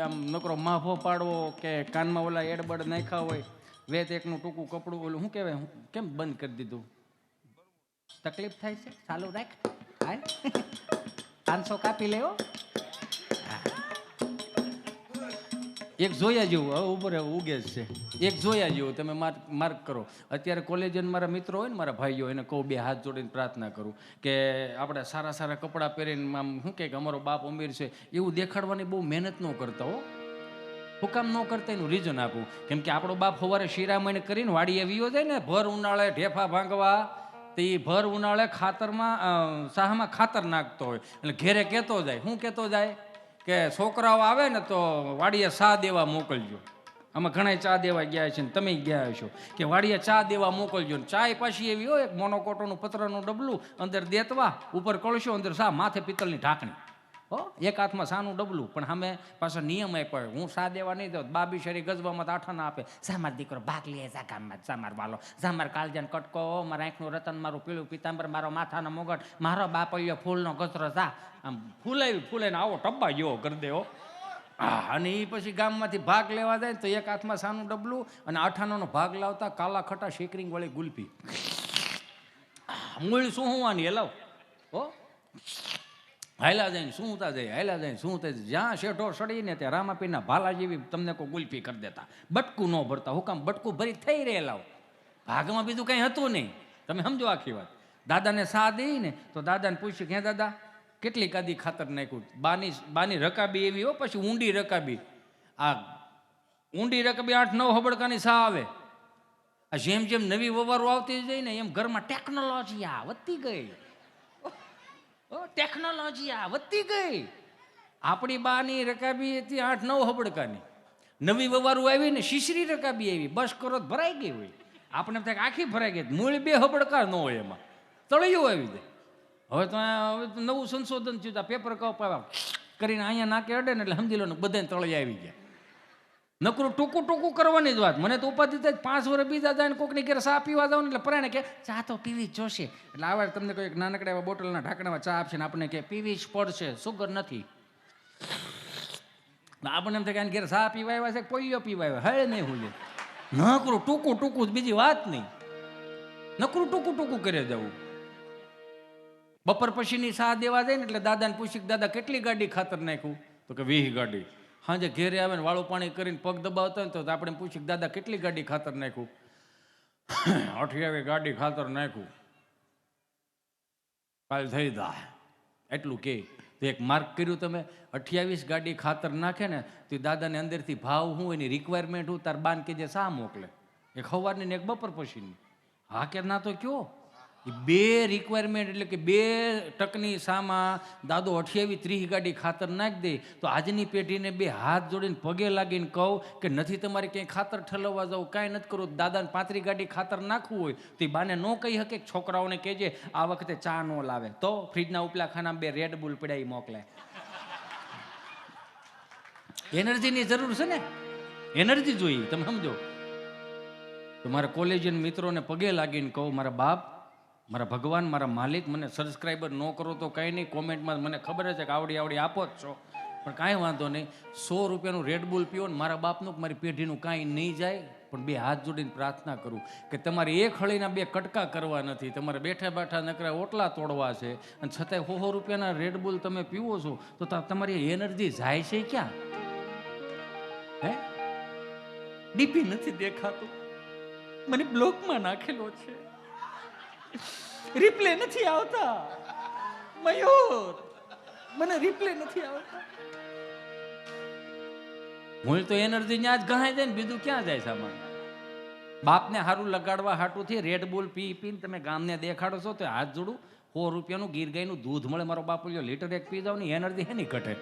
આમ નકરો માફો પાડવો કે કાનમાં ઓલા એડબડ નાખ્યા હોય, વેત એકનું ટૂંકું કપડું ઓલું શું કહેવાય, કેમ બંધ કરી દીધું? તકલીફ થાય છે, ચાલુ રાખ, હાલ 500 કાપી લેવો. એક જોયા જેવું હવે ઉપર ઉગે જ છે, એક જોયા જેવું તમે માર્ક કરો. અત્યારે કોલેજન મારા મિત્રો હોય ને, મારા ભાઈઓ, એને કહું, બે હાથ જોડીને પ્રાર્થના કરું કે આપણે સારા સારા કપડાં પહેરીને આમ શું કે અમારો બાપ અમીર છે એવું દેખાડવાની બહુ મહેનત ન કરતા હો. હું કામ ન કરતા એનું રીઝન આપું, કેમ કે આપણો બાપ સવારે શિરામણ કરીને વાડીએ વીયો જાય ને, ભર ઉનાળે ઢેફા ભાંગવા, તો એ ભર ઉનાળે ખાતરમાં સાહમાં ખાતર નાખતો હોય, એટલે ઘેરે કહેતો જાય, શું કહેતો જાય કે છોકરાઓ આવે ને તો વાડીએ ચા દેવા મોકલજો. આમાં ઘણા ચા દેવા ગયા છે ને તમે ગયા છો કે વાડીએ ચા દેવા મોકલજો. ને ચા પાછી એવી હોય, મોનોકોટોનું પતરાનું ડબલું, અંદર દેતવા, ઉપર કળશો, અંદર ચા, માથે પિત્તળની ઢાંકણી. હો, એક હાથમાં સાનું ડબલું, પણ સામે પાછો નિયમ આપ્યો, હું સા દેવા નહીં દઉં. બાબી શરી ગજવામાં આઠા ના આપે, સામાર દીકરો ભાગ લે જા ગામમાં, સામાર વાલો, સામાર કાળજાન કટકો, મારા આંખનું રતન, મારું પીળું પિતાંબર, મારો માથાનો મુગટ, મારો બાપૈયો ફૂલનો ગસરો, જા આમ ફૂલાઈને આવો ટબ્બા જેવો કરી દેવો. અને એ પછી ગામમાંથી ભાગ લેવા જાય તો એક હાથમાં સાનું ડબલું અને આઠાનો ભાગ લાવતા કાલા ખટા શેકરિંગ વાળી ગુલ્ફી. મૂળ શું હોવાની હલાવ હો, હાયલા જાય સુતા જાય, હાયલા જાય સુતા જાય, જ્યાં શેઠો સડીને ત્યાં રામાપીરના ભાલા જેવી તમને કોઈ ગુલ્ફી કરી દેતા. બટકું ન ભરતા, હું કામ? બટકું ભરી થઈ રહેલા, ભાગમાં બીજું કંઈ હતું નહીં. તમે સમજો આખી વાત. દાદાને સા દઈ ને તો દાદાને પૂછ્યું કે દાદા કેટલી કાદી ખાતર નાખ્યું? બાની રકાબી એવી હો, પછી ઊંડી રકાબી, આ ઊંડી રકાબી 8-9 હબડકાની સા આવે. આ જેમ જેમ નવી વવારો આવતી જાય ને એમ ઘરમાં ટેકનોલોજી આ વધતી ગઈ, ટેકનોલોજી આ વધતી ગઈ. આપણી બાની રકાબી હતી 8-9 હબડકાની, નવી વવારું આવી ને શીશરી રકાબી આવી, બસ કરો ભરાઈ ગઈ હોય. આપણે એમ થાય કે આખી ભરાઈ ગઈ, મૂળ 2 હબડકા ન હોય, એમાં તળિયું આવી જાય. હવે તો નવું સંશોધન થયું, પેપર કપ કરીને અહીંયા નાકે અડે ને એટલે સમજી લો ને બધાને તળિયા આવી ગયા. નકરું ટૂંકું ટૂંકું કરવાની જ વાત. મને તો ઉપાધિ થાય, 5 વર્ષ બીજા જાય ને કોકની ઘેર ચા પીવા જાવ ને એટલે પરાણે કે ચા તો પીવી જ જોશે. એટલે આવા તમને કોઈ નાનકડા એવા બોટલના ઢાંકણામાં ચા આપશે ને આપણને કે પીવી જ પડશે, સુગર નથી. આપણને એમ થાય કે ઘેર ચા પીવા આવ્યા છે, પોઈયો પીવા આવ્યા, હે નહીં હું નકરું ટૂંકું ટૂંકું બીજી વાત નહીં, નકરું ટૂંકું ટૂંકું કરે જવું. બપોર પછીની સા દેવા જાય ને એટલે દાદાને પૂછી કે દાદા કેટલી ગાડી ખાતર નાખ્યું? તો કે 20 ગાડી. સાંજે ઘેરે આવે ને વાળું પાણી કરીને પગ દબાવતા હોય ને તો આપણે પૂછી કે દાદા કેટલી ગાડી ખાતર નાખ્યું? 28 ગાડી ખાતર નાખ્યું. કાલ થઈ જાય એટલું કે તો એક માર્ક કર્યું તમે, 28 ગાડી ખાતર નાખે ને તો દાદાને અંદરથી ભાવ શું એની રિક્વાયરમેન્ટ હું તાર બાન કે જે સા મોકલે, એક સવારની ને એક બપોર પછીની. હા કે ના તો કયો? એ 2 રિક્વાયરમેન્ટ એટલે કે 2 ટકની સામાં દાદો 28-30 ગાડી ખાતર નાખી દે તો આજની પેઢીને 2 હાથ જોડીને પગે લાગીને કહું કે નથી તમારે ક્યાંય ખાતર ઠલવવા જવું, કાંઈ નથી કરવું. દાદાને 35 ગાડી ખાતર નાખવું હોય તો એ બાને ન કહી શકે, છોકરાઓને કહેજે આ વખતે ચા ન લાવે તો ફ્રીજના ઉપલા ખાનામાં 2 રેડ બુલ પડાવી મોકલે. એનર્જીની જરૂર છે ને, એનર્જી જોઈએ. તમે સમજો તો મારા કોલેજિયન મિત્રોને પગે લાગીને કહું, મારા બાપ, મારા ભગવાન, મારા માલિક, મને સબસ્ક્રાઈબર ન કરો તો કંઈ નહીં, કોમેન્ટમાં મને ખબર છે કે આવડી આપો જ છો, પણ કાંઈ વાંધો નહીં. 100 રૂપિયાનું રેડબુલ પીવો ને મારા બાપનું મારી પેઢીનું કાંઈ નહીં જાય. પણ 2 હાથ જોડીને પ્રાર્થના કરું કે તમારે એક હળીના 2 કટકા કરવા નથી, તમારે બેઠા બેઠા નકરા ઓટલા તોડવા છે, અને છતાંય 100 રૂપિયાના રેડબુલ તમે પીવો છો તો તમારી એનર્જી જાય છે ક્યાં? હે, ડીપી નથી દેખાતું, મને બ્લોકમાં નાખેલો છે, રિપ્લે નથી આવતા, મયુર મને રિપ્લે નથી આવતા. હું તો એનર્જી ત્યાં જ ગહાઈ જાય ને બીજું ક્યાં જાય સામાન? બાપને હારું લગાડવા હાટુથી રેડ બુલ પીને તમે ગામને દેખાડો છો તો હાથ જોડું. 100 રૂપિયાનું ગીર ગાયનું દૂધ મળે, મારો બાપુ લિટર 1 પી જાવ ને એનર્જી હે નહીં ઘટે.